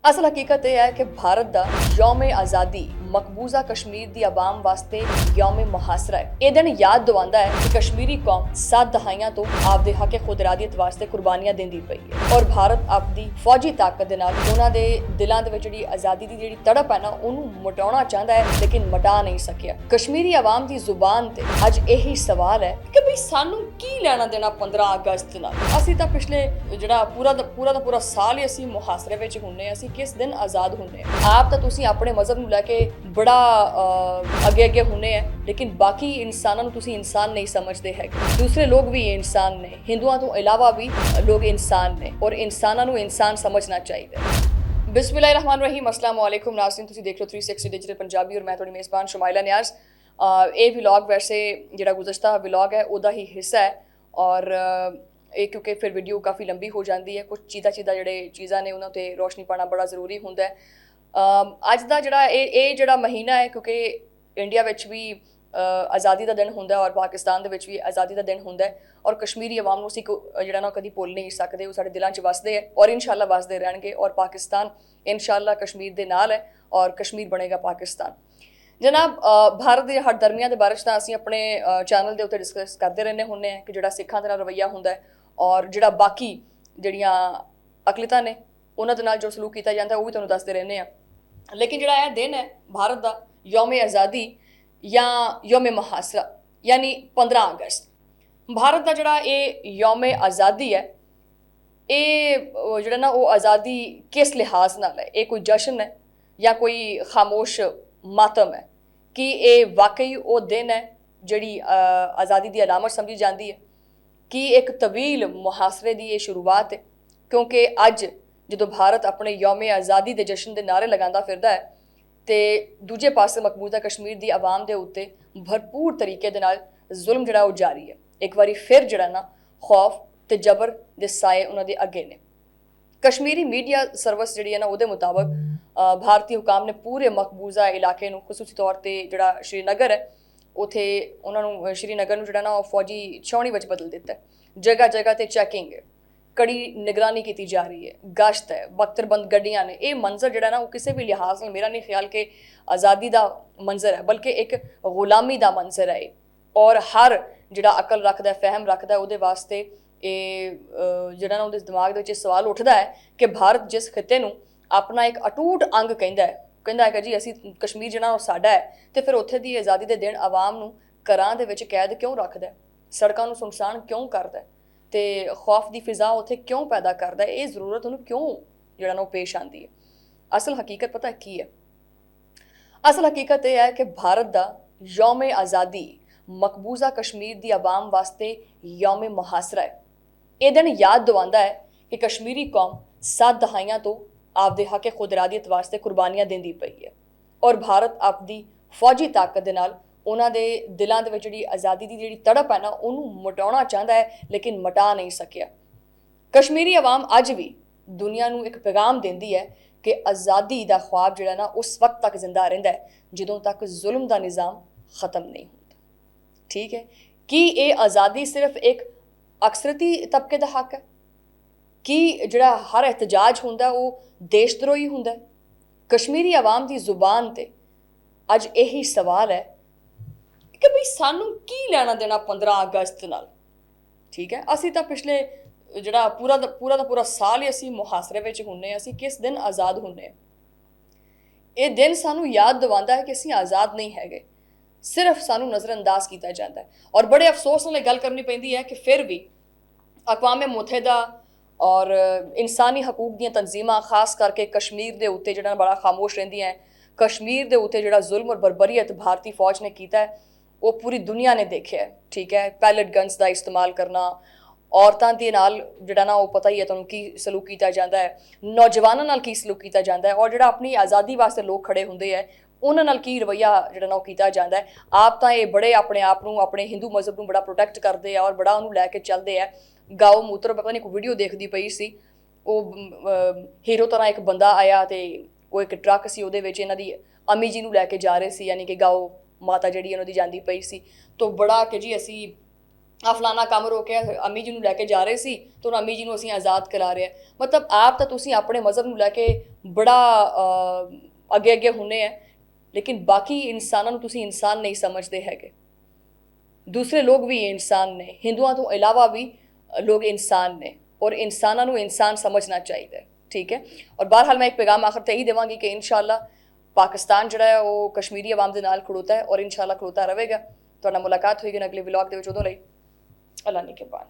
असल हकीकत यह है कि भारत का यौम आज़ादी मकबूजा कश्मीर की आवाम वास्ते यौम मुहासरा है। यह दिन याद दिवाता है कि कश्मीरी कौम 7 दहाइयां तो आपदे हक खुद इरादियत वास्ते कुर्बानियां देंदी पई है और भारत आपदी फौजी ताकत दे नाल उन्हां दे दिलां दे विच जिहड़ी आज़ादी दी जिहड़ी तड़प है ना उहनूं मिटाउणा चाहता है लेकिन मिटा नहीं सकिया। कश्मीरी आवाम दी जुबान ते अज यही सवाल है कि भी सानू की लेना देना 15 अगस्त नाल। असीं तां पिछले जिहड़ा पूरा साल ही असीं मुहासरे विच हुन्ने असीं किस दिन आज़ाद हुन्ने आप तो तुसीं अपने मजहब नूं लैके बड़ा अगे अगे हुन्ने हैं लेकिन बाकी इंसानां नूं तुसीं इंसान नहीं समझदे है। दूसरे लोग भी इंसान ने, हिंदुआं तो इलावा भी लोग इंसान ने और इंसानां नूं इंसान समझना चाहिए। बिस्मिल्लाहिर्रहमानिर्रहीम, अस्सलाम वालेकुम नाज़रीन, तुसीं देख रहे हो 360 डिजिटल पंजाबी और मैं थोड़ी मेज़बान शुमाइला नियाज़। ये व्लॉग वैसे जिहड़ा गुज़श्ता व्लॉग है उहदा ही हिस्सा है और क्योंकि फिर वीडियो काफ़ी लंबी हो जाती है, कुछ चीज़ा जिहड़े चीज़ां ने उन्हां ते रोशनी पाना बड़ा ज़रूरी हुंदा है। अज दा जिहड़ा महीना है क्योंकि इंडिया विच भी आज़ादी का दिन हुंदा है और पाकिस्तान दे विच भी आज़ादी का दिन हुंदा है और कश्मीरी अवाम नूं असीं जिहड़ा ना कदी भुल नहीं सकदे, वो साडे दिलां च वसदे है और इंशाअल्लाह वसदे रहणगे और पाकिस्तान इंशाअल्लाह कश्मीर दे नाल है और कश्मीर बनेगा पाकिस्तान। जनाब, भारत के हर धर्मियां के बारे में असीं अपने चैनल के उत्ते डिस्कस करते रहने हुन्ने हैं कि जिहड़ा सिखां दे नाल रवैया हुंदा है और जिहड़ा बाकी जिहड़ियां अकलियतां ने उन्हां दे नाल जो सलूक कीता जांदा है वो भी तुहानूं दसदे रहने हैं। लेकिन जिहड़ा यह दिन है भारत का यौम आज़ादी या यौम मुहासरा यानी 15 अगस्त, भारत का जिहड़ा ये यौम आज़ादी है ये जिहड़ा ना वो आज़ादी किस लिहाज नाल है, ये कोई जश्न है या कोई खामोश मातम है कि ये वाकई वो दिन है जिहड़ी आज़ादी की अलामत समझी जाती है कि एक तवील मुहासरे की ये शुरुआत है क्योंकि अज जो भारत अपने यौम आज़ादी के जश्न के नारे लगाता फिरदा है तो दूजे पासे मकबूजा कश्मीर की आवाम के उत्ते भरपूर तरीके दे नाल जुल्म जिहड़ा वो जारी है। एक बारी फिर जिहड़ा ना खौफ ते जबर दे साए उन्हां दे अगे ने। कश्मीरी मीडिया सर्विस जिहड़ी है ना उहदे मुताबक भारतीय हुकाम ने पूरे मकबूजा इलाके नूं खसूसी तौर पर जिहड़ा श्रीनगर है उत्थे उन्होंने श्रीनगर जिहड़ा ना फौजी छावनी विच बदल दिता है। जगह जगह ते चैकिंग है, कड़ी निगरानी की जा रही है, गश्त है, बख्तरबंद गड्डियां ने। यह मंजर जिहड़ा ना वो किसी भी लिहाज नाल मेरा नहीं ख्याल कि आज़ादी का मंजर है बल्कि एक गुलामी का मंजर है और हर जिहड़ा अकल रखदा है, फहम रखदा है, उहदे वास्ते जिहड़ा ना उहदे दिमाग दे विच सवाल उठदा है कि भारत जिस खिते नूं अपना एक अटूट अंग कहंदा है कि जी असीं कश्मीर जिहड़ा साडा है तो फिर उत्थे दी आज़ादी दे दिन आवाम नूं घरां दे विच कैद क्यों रखदा है, सड़कां नूं सुनसान क्यों करदा है ते खौफ दी फिज़ा उत्थे क्यों पैदा करदा है, ये जरूरत उहनूं क्यों जिहड़ा ना पेश आंदी है। असल हकीकत पता की है? असल हकीकत यह है कि भारत का यौम आज़ादी मकबूजा कश्मीर की आवाम वास्ते यौम मुहासरा है। यह दिन याद दिवाता है कि कश्मीरी कौम 7 दहाइयां तो आपदे हक खुद इरादियत वास्ते कुर्बानियां देंदी पई है और भारत आपदी फौजी ताकत दे नाल उन्हां दे दिलां दे विच जिहड़ी आज़ादी की जिहड़ी तड़प है ना उहनूं मिटाउणा चाहता है लेकिन मिटा नहीं सकिया। कश्मीरी आवाम अज भी दुनिया नूं एक पैगाम देंदी है कि आज़ादी का ख्वाब जिहड़ा ना उस वक्त तक जिंदा रहिंदा है जदों तक जुल्म का निज़ाम ख़त्म नहीं होता। ठीक है कि ये आज़ादी सिर्फ एक अक्सरती तबके का हक है कि जिहड़ा हर एहतजाज हुंदा वो देशद्रोही हुंदा है? कश्मीरी आवाम की जुबान ते अज यही सवाल है कि भी सानू की लेना देना 15 अगस्त नाल। ठीक है, असीं तां पिछले जिहड़ा पूरा साल ही असीं मुहासरे विच हुन्ने, असीं किस दिन आज़ाद हुन्ने। ये दिन सानू याद दिवाता है कि असीं आज़ाद नहीं हैगे, सिर्फ सानू नज़रअंदाज किया जाता है और बड़े अफसोस नाल गल करनी पैंदी है कि फिर भी अक़वाम मुत्तहिदा और इंसानी हकूक दी तंजीमां खास करके कश्मीर के उत्ते जिहड़ा बड़ा खामोश रहिंदियां हैं। कश्मीर के उत्ते जिहड़ा जुल्म और बरबरीयत भारतीय फौज ने किया है वो पूरी दुनिया ने देखा है। ठीक है, पैलेट गन्स का इस्तेमाल करना, औरतां दे नाल जिहड़ा ना वो पता ही है तुहानूं की सलूक किया जाता है, नौजवानों नाल की सलूक किया जाता है और जिहड़ा अपनी आज़ादी वास्ते लोग खड़े हुंदे है उन्हां नाल की रवैया जिहड़ा ना कीता जाता है। आप तां ये बड़े अपने आप नूं अपने हिंदू मजहब नूं बड़ा प्रोटैक्ट करते हैं और बड़ा उन्होंने लैके चलते हैं। गाओ मूत्र पता नहीं कोई वीडियो देखती पई सी, हीरो तरह एक बंदा आया तो वो एक ट्रक सी उहदे विच इन्हां दी अम्मी जी नूं लैके जा रहे सी, यानी कि गाओ माता जिहड़ी उन्हां दी जांदी पई सी तो बड़ा कि जी असीं ਆ ਫਲਾਣਾ ਕੰਮ ਰੋਕਿਆ, ਅਮੀ ਜੀ ਨੂੰ ਲੈ ਕੇ ਜਾ ਰਹੇ ਸੀ ਤੇ ਹੁਣ ਅਮੀ ਜੀ ਨੂੰ ਅਸੀਂ ਆਜ਼ਾਦ ਕਰਾ ਰਹੇ ਹਾਂ। ਮਤਲਬ ਆਪ ਤਾਂ ਤੁਸੀਂ ਆਪਣੇ ਮਜ਼ਹਬ ਨੂੰ ਲੈ ਕੇ ਬੜਾ ਅੱਗੇ ਅੱਗੇ ਹੁੰਨੇ ਆ, ਲੇਕਿਨ ਬਾਕੀ ਇਨਸਾਨਾਂ ਨੂੰ ਤੁਸੀਂ ਇਨਸਾਨ ਨਹੀਂ ਸਮਝਦੇ ਹੈਗੇ। ਦੂਸਰੇ ਲੋਕ ਵੀ ਇਨਸਾਨ ਨੇ, ਹਿੰਦੂਆਂ ਤੋਂ ਇਲਾਵਾ ਵੀ ਲੋਕ ਇਨਸਾਨ ਨੇ, ਔਰ ਇਨਸਾਨਾਂ ਨੂੰ ਇਨਸਾਨ ਸਮਝਣਾ ਚਾਹੀਦਾ ਹੈ। ਠੀਕ ਹੈ। ਔਰ ਬਹਰਹਾਲ ਮੈਂ ਇੱਕ ਪੈਗਾਮ ਆਖਰ ਤੇ ਇਹੀ ਦੇਵਾਂਗੀ ਕਿ ਇਨਸ਼ਾਅੱਲਾ ਪਾਕਿਸਤਾਨ ਜਿਹੜਾ ਹੈ ਉਹ ਕਸ਼ਮੀਰੀ ਆਵਾਮ ਦੇ ਨਾਲ ਖੜੋਤਾ ਹੈ, ਔਰ ਇਨਸ਼ਾਅੱਲਾ ਖੜੋਤਾ ਰਹੇਗਾ। ਤੁਹਾਡਾ ਮੁਲਾਕਾਤ ਹੋਏਗੀ ਅਗਲੇ ਵਲੌਗ ਦੇ ਵਿੱਚ, ਉਦੋਂ ਲਈ ਅੱਲਾ ਨਿਗਹਿਬਾਨ।